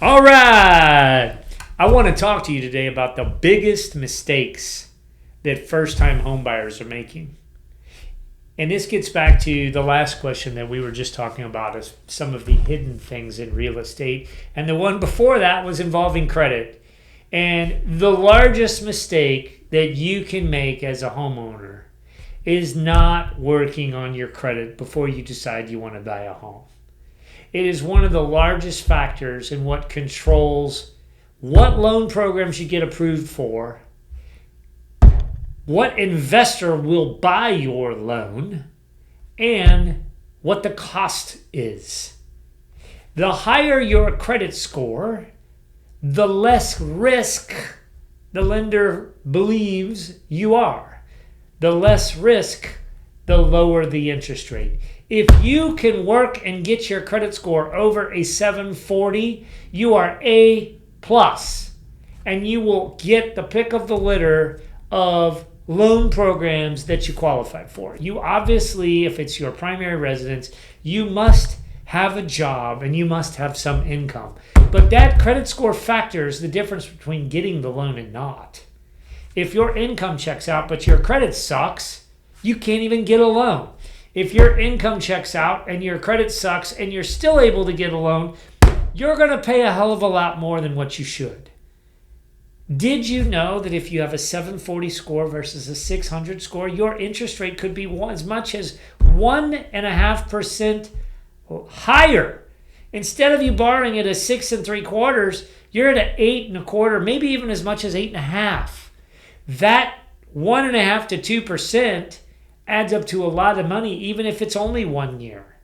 All right. I want to talk to you today about the biggest mistakes that first-time homebuyers are making. And this gets back to the last question that we were just talking about, is some of the hidden things in real estate. And the one before that was involving credit. And the largest mistake that you can make as a homeowner is not working on your credit before you decide you want to buy a home. It is one of the largest factors in what controls what loan programs you get approved for, what investor will buy your loan, and what the cost is. The higher your credit score, the less risk the lender believes you are. The less risk, the lower the interest rate. If you can work and get your credit score over a 740, you are A+, and you will get the pick of the litter of loan programs that you qualify for. You obviously, if it's your primary residence, you must have a job and you must have some income. But that credit score factors the difference between getting the loan and not. If your income checks out but your credit sucks, you can't even get a loan. If your income checks out and your credit sucks and you're still able to get a loan, you're going to pay a hell of a lot more than what you should. Did you know that if you have a 740 score versus a 600 score, your interest rate could be as much as 1.5% higher? Instead of you borrowing at a 6 3/4, you're at an 8 1/4, maybe even as much as 8.5. That 1.5 to 2% adds up to a lot of money, even if it's only 1 year.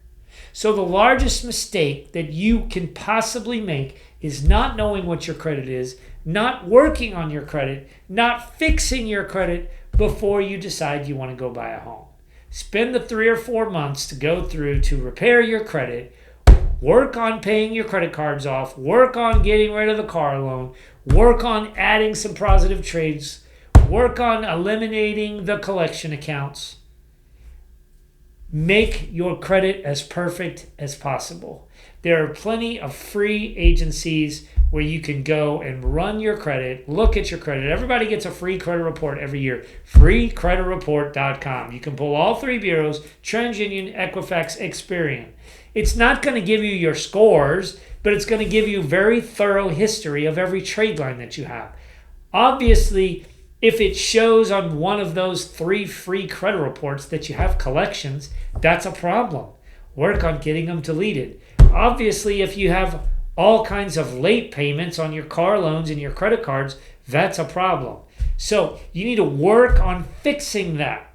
So the largest mistake that you can possibly make is not knowing what your credit is, not working on your credit, not fixing your credit before you decide you want to go buy a home. Spend the 3 or 4 months to go through to repair your credit, work on paying your credit cards off, work on getting rid of the car loan, work on adding some positive trades, work on eliminating the collection accounts. Make your credit as perfect as possible. There are plenty of free agencies where you can go and run your credit, look at your credit. Everybody gets a free credit report every year. freecreditreport.com. You can pull all three bureaus: TransUnion, Equifax, Experian. It's not going to give you your scores, but it's going to give you very thorough history of every trade line that you have. Obviously, if it shows on one of those 3 free credit reports that you have collections, that's a problem. Work on getting them deleted. Obviously, if you have all kinds of late payments on your car loans and your credit cards, that's a problem. So you need to work on fixing that.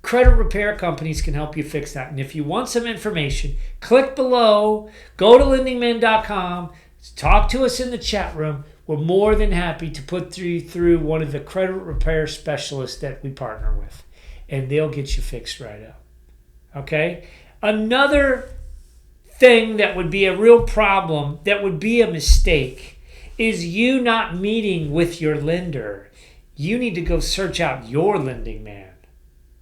Credit repair companies can help you fix that. And if you want some information, click below, go to LendingMan.com, talk to us in the chat room. We're more than happy to put you through one of the credit repair specialists that we partner with, and they'll get you fixed right up. Okay? Another thing that would be a real problem, that would be a mistake, is you not meeting with your lender. You need to go search out your LendingMan.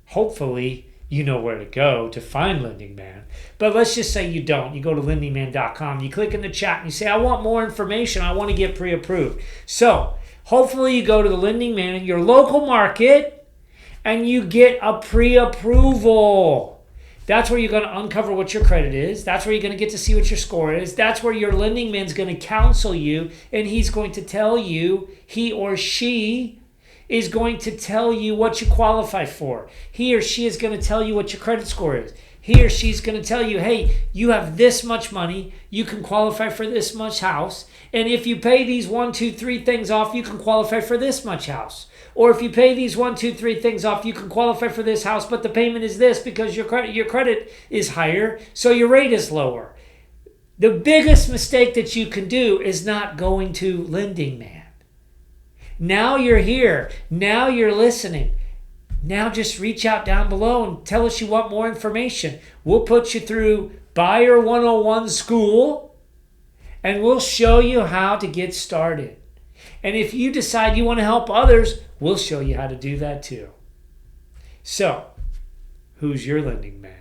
Hopefully, you know where to go to find LendingMan. But let's just say you don't. You go to LendingMan.com, you click in the chat, and you say, I want more information. I want to get pre-approved. So hopefully you go to the LendingMan in your local market, and you get a pre-approval. That's where you're going to uncover what your credit is. That's where you're going to get to see what your score is. That's where your LendingMan's going to counsel you, and he's going to tell you, he or she is going to tell you what you qualify for. He or she is going to tell you what your credit score is. He or she's going to tell you, hey, you have this much money, you can qualify for this much house, and if you pay these 1, 2, 3 things off, you can qualify for this much house. Or if you pay these 1, 2, 3 things off, you can qualify for this house, but the payment is this because your credit is higher, so your rate is lower. The biggest mistake that you can do is not going to LendingMan. Now you're here. Now you're listening. Now just reach out down below and tell us you want more information. We'll put you through Buyer 101 school, and we'll show you how to get started. And if you decide you want to help others, we'll show you how to do that too. So, who's your LendingMan?